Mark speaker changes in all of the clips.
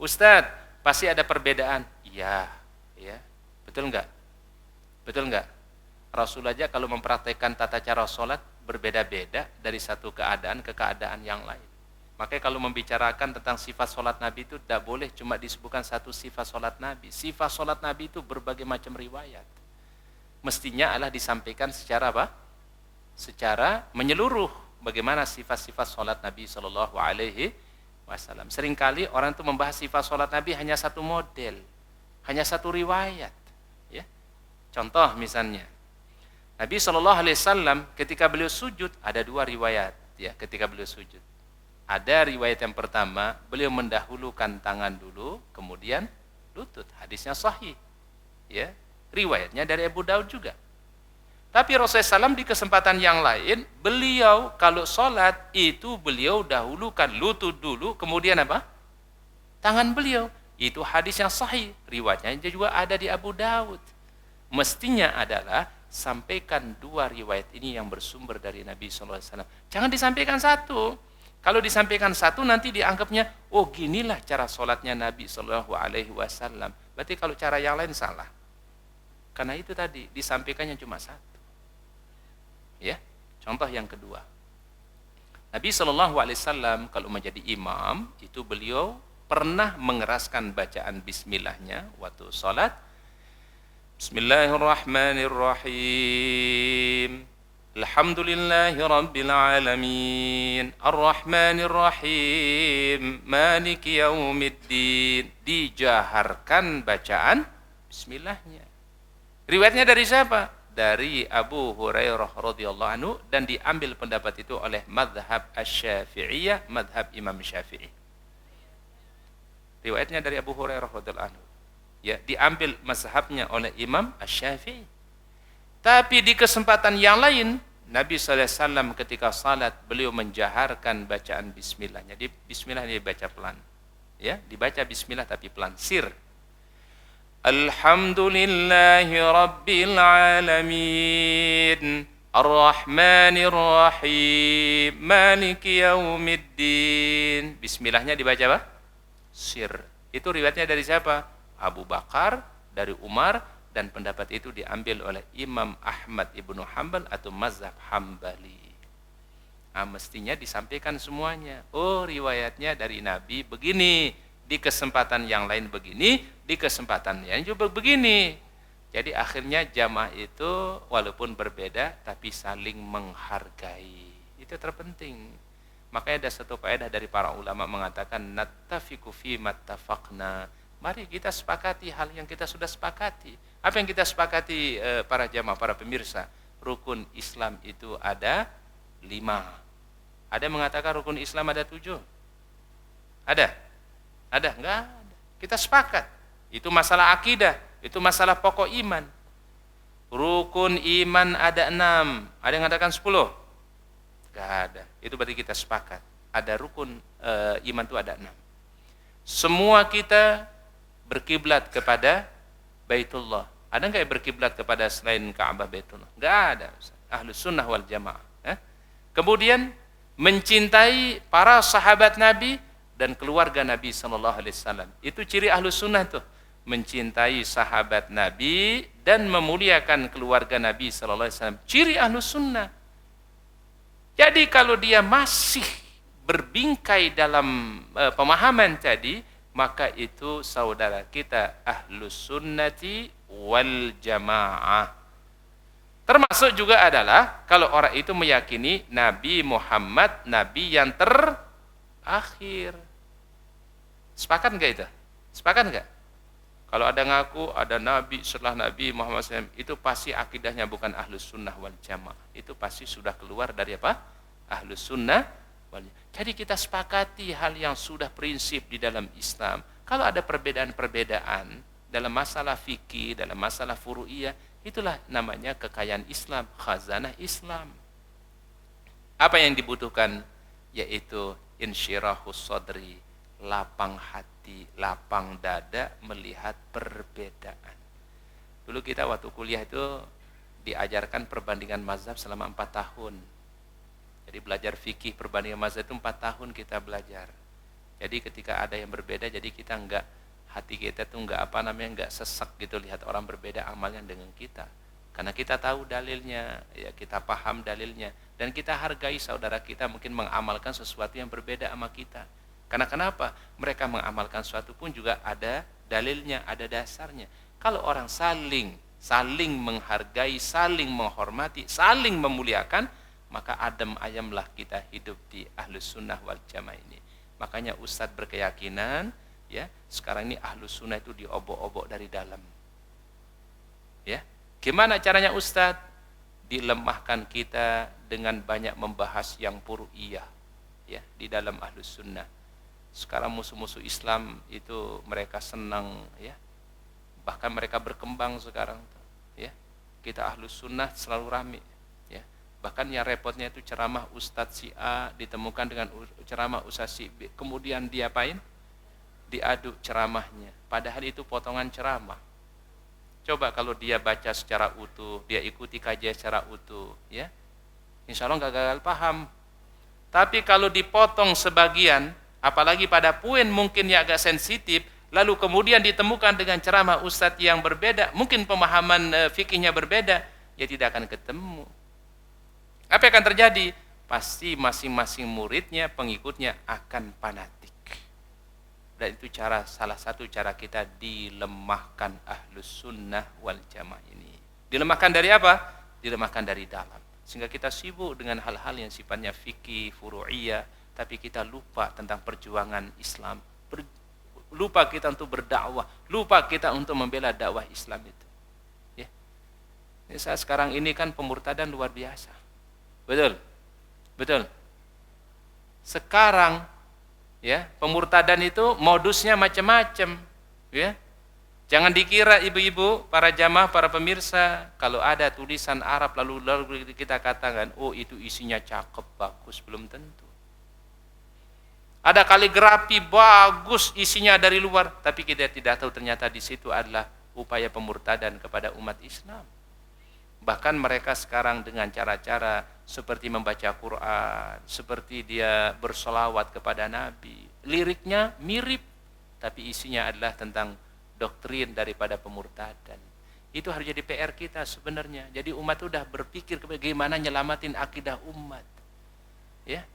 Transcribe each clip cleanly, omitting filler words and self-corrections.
Speaker 1: Ustadz, pasti ada perbedaan. Iya, ya. Betul enggak? Betul enggak? Rasul aja kalau mempraktekkan tata cara sholat berbeda-beda dari satu keadaan ke keadaan yang lain. Makanya kalau membicarakan tentang sifat sholat Nabi itu tidak boleh cuma disebutkan satu sifat sholat Nabi. Sifat sholat Nabi itu berbagai macam riwayat. Mestinya adalah disampaikan secara apa? Secara menyeluruh. Bagaimana sifat-sifat sholat Nabi Shallallahu Alaihi Wasallam. Seringkali orang itu membahas sifat sholat Nabi hanya satu model, hanya satu riwayat. Ya. Contoh misalnya, Nabi Shallallahu Alaihi Wasallam ketika beliau sujud ada dua riwayat. Ya, ketika beliau sujud. Ada riwayat yang pertama, beliau mendahulukan tangan dulu, kemudian lutut. Hadisnya sahih. Ya, riwayatnya dari Abu Daud juga. Tapi Rasulullah SAW di kesempatan yang lain, beliau kalau sholat itu beliau dahulukan lutut dulu, kemudian apa? Tangan beliau. Itu hadis yang sahih. Riwayatnya juga ada di Abu Daud. Mestinya adalah sampaikan dua riwayat ini yang bersumber dari Nabi SAW. Jangan disampaikan satu. Kalau disampaikan satu nanti dianggapnya, oh ginilah cara sholatnya Nabi SAW. Berarti kalau cara yang lain salah. Karena itu tadi disampaikannya cuma satu. Ya, contoh yang kedua. Nabi SAW kalau menjadi imam itu beliau pernah mengeraskan bacaan Bismillahnya waktu sholat. Bismillahirrahmanirrahim. Alhamdulillahi Rabbil Alamin Ar-Rahmanir Rahim Maliki Yaumiddin. Dijaharkan bacaan Bismillahnya. Riwayatnya dari siapa? Dari Abu Hurairah radhiyallahu anhu, dan diambil pendapat itu oleh madhab Asy-Syafi'iyah, madhab Imam Syafi'i. Riwayatnya dari Abu Hurairah radhiyallahu anhu. Ya, diambil mazhabnya oleh Imam Asy-Syafi'i. Tapi di kesempatan yang lain, Nabi SAW ketika salat, beliau menjaharkan bacaan Bismillahnya. Bismillah dibaca pelan. Ya, dibaca Bismillah tapi pelan, sir. Alhamdulillahi Rabbil Alamin Ar-Rahmanir Rahim Maliki Yaumiddin. Bismillahnya dibaca apa? Sir. Itu riwayatnya dari siapa? Abu Bakar, dari Umar, dan pendapat itu diambil oleh Imam Ahmad ibnu Hanbal atau mazhab Hambali. Nah, mestinya disampaikan semuanya. Oh, riwayatnya dari Nabi begini, di kesempatan yang lain begini, di kesempatan yang juga begini. Jadi akhirnya jamaah itu walaupun berbeda tapi saling menghargai. Itu terpenting. Makanya ada satu kaidah dari para ulama mengatakan nattafiqu fi mattafaqna. Mari kita sepakati hal yang kita sudah sepakati. Apa yang kita sepakati para jamaah, para pemirsa? Rukun Islam itu ada 5. Ada yang mengatakan rukun Islam ada 7. Ada? Ada? Enggak ada. Kita sepakat. Itu masalah akidah. Itu masalah pokok iman. Rukun iman ada 6. Ada yang mengatakan 10? Enggak ada. Itu berarti kita sepakat. Ada rukun iman itu ada 6. Semua kita berkiblat kepada Baitullah. Ada enggak yang berkiblat kepada selain Ka'bah Baitullah? Enggak ada. Ahlus sunnah wal jamaah. Kemudian mencintai para sahabat Nabi dan keluarga Nabi SAW. Itu ciri ahlus sunnah tuh. Mencintai sahabat Nabi dan memuliakan keluarga Nabi SAW. Ciri ahlus sunnah. Jadi kalau dia masih berbingkai dalam pemahaman tadi, maka itu saudara kita ahlus sunnati wal jamaah. Termasuk juga adalah kalau orang itu meyakini Nabi Muhammad Nabi yang terakhir. Sepakat enggak itu? Sepakat enggak? Kalau ada ngaku ada Nabi setelah Nabi Muhammad SAW, itu pasti akidahnya bukan ahlus sunnah wal jamaah. Itu pasti sudah keluar dari apa? Ahlus sunnah wal jamaah. Jadi kita sepakati hal yang sudah prinsip di dalam Islam. Kalau ada perbedaan-perbedaan dalam masalah fikih, dalam masalah furu'iyah, itulah namanya kekayaan Islam, khazanah Islam. Apa yang dibutuhkan? Yaitu insyirahus sadri, lapang hati, lapang dada melihat perbedaan. Dulu kita waktu kuliah itu diajarkan perbandingan mazhab selama 4 tahun. Jadi belajar fikih perbandingan mazhab itu 4 tahun kita belajar. Jadi ketika ada yang berbeda, jadi kita enggak, hati kita tuh enggak enggak sesak gitu lihat orang berbeda amalnya dengan kita. Karena kita tahu dalilnya, ya kita paham dalilnya, dan kita hargai saudara kita mungkin mengamalkan sesuatu yang berbeda sama kita. Karena kenapa? Mereka mengamalkan sesuatu pun juga ada dalilnya, ada dasarnya. Kalau orang saling menghargai, saling menghormati, saling memuliakan, maka adem ayamlah kita hidup di Ahlus Sunnah wal Jamaah ini. Makanya Ustadz berkeyakinan, ya, sekarang ini Ahlus Sunnah itu diobok-obok dari dalam. Ya, gimana caranya Ustadz? Dilemahkan kita dengan banyak membahas yang furu'iyah, ya, di dalam Ahlus Sunnah. Sekarang musuh-musuh Islam itu mereka senang, ya, bahkan mereka berkembang sekarang, ya. Kita Ahlus Sunnah selalu rame, ya. Bahkan yang repotnya itu ceramah Ustadz si A ditemukan dengan ceramah Ustadz si B, kemudian diapain? Diaduk ceramahnya, padahal itu potongan ceramah. Coba kalau dia baca secara utuh, dia ikuti kajian secara utuh, ya, insya Allah nggak gagal paham. Tapi kalau dipotong sebagian, apalagi pada poin mungkin yang agak sensitif, lalu kemudian ditemukan dengan ceramah Ustadz yang berbeda, mungkin pemahaman fikihnya berbeda, ya tidak akan ketemu. Apa yang akan terjadi? Pasti masing-masing muridnya, pengikutnya akan fanatik. Dan itu salah satu cara kita dilemahkan Ahlus Sunnah wal Jamaah ini. Dilemahkan dari apa? Dilemahkan dari dalam. Sehingga kita sibuk dengan hal-hal yang sifatnya fikih, furu'iyah, tapi kita lupa tentang perjuangan Islam. Lupa kita untuk berdakwah, lupa kita untuk membela dakwah Islam itu. Ya. Ini saat sekarang ini kan pemurtadan luar biasa. Betul, betul. Sekarang, ya, pemurtadan itu modusnya macam-macam, ya. Jangan dikira ibu-ibu, para jamaah, para pemirsa, kalau ada tulisan Arab lalu kita katakan, oh itu isinya cakep, bagus, belum tentu. Ada kaligrafi bagus isinya dari luar, tapi kita tidak tahu ternyata di situ adalah upaya pemurtadan kepada umat Islam. Bahkan mereka sekarang dengan cara-cara seperti membaca Quran, seperti dia bersolawat kepada Nabi. Liriknya mirip, tapi isinya adalah tentang doktrin daripada pemurtadan. Itu harus jadi PR kita sebenarnya. Jadi umat sudah berpikir bagaimana nyelamatin akidah umat. Ya.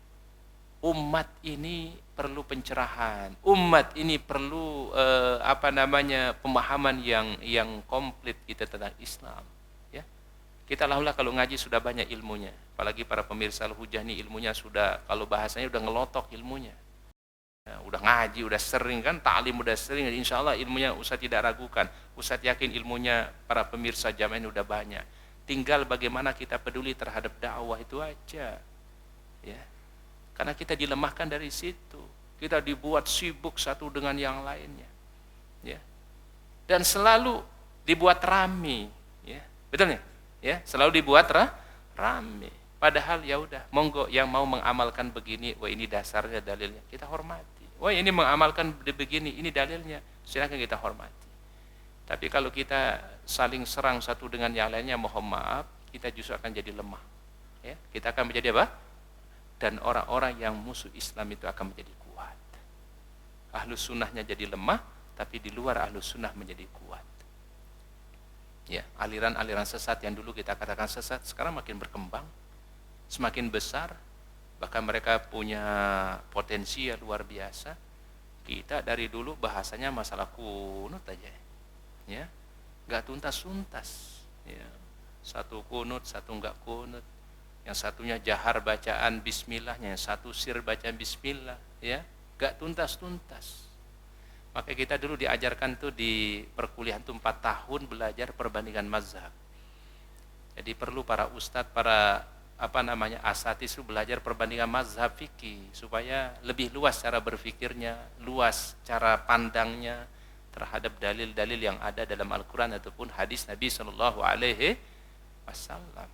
Speaker 1: Umat ini perlu pencerahan. Umat ini perlu pemahaman yang komplit kita tentang Islam. Kita alhamdulillah kalau ngaji sudah banyak ilmunya. Apalagi para pemirsa Al-Hujah ini ilmunya sudah, kalau bahasanya udah ngelotok ilmunya. Ya, udah ngaji, udah sering kan, ta'lim udah sering. Insya Allah ilmunya Ustaz tidak ragukan. Ustaz yakin ilmunya para pemirsa jamaah ini udah banyak. Tinggal bagaimana kita peduli terhadap dakwah itu aja. Ya. Karena kita dilemahkan dari situ. Kita dibuat sibuk satu dengan yang lainnya. Ya. Dan selalu dibuat rame. Ya. Betul nih? Ya, selalu dibuat rame. Padahal ya udah, monggo yang mau mengamalkan begini, wah ini dasarnya dalilnya, kita hormati. Wah ini mengamalkan begini, ini dalilnya, silakan kita hormati. Tapi kalau kita saling serang satu dengan yang lainnya, mohon maaf, kita justru akan jadi lemah. Ya, kita akan menjadi apa? Dan orang-orang yang musuh Islam itu akan menjadi kuat. Ahlus sunnahnya jadi lemah, tapi di luar ahlus sunnah menjadi kuat. Ya, aliran-aliran sesat yang dulu kita katakan sesat sekarang makin berkembang, semakin besar, bahkan mereka punya potensi yang luar biasa. Kita dari dulu bahasanya masalah kunut aja, ya, nggak tuntas-tuntas, ya, satu kunut, satu nggak kunut, yang satunya jahar bacaan Bismillahnya, yang satu sir bacaan Bismillah, ya, nggak tuntas-tuntas. Maka kita dulu diajarkan tuh di perkuliahan tuh 4 tahun belajar perbandingan mazhab. Jadi perlu para ustadz, para asatidz itu belajar perbandingan mazhab fikih supaya lebih luas cara berfikirnya, luas cara pandangnya terhadap dalil-dalil yang ada dalam Al-Quran ataupun hadis Nabi Sallallahu Alaihi Wasallam.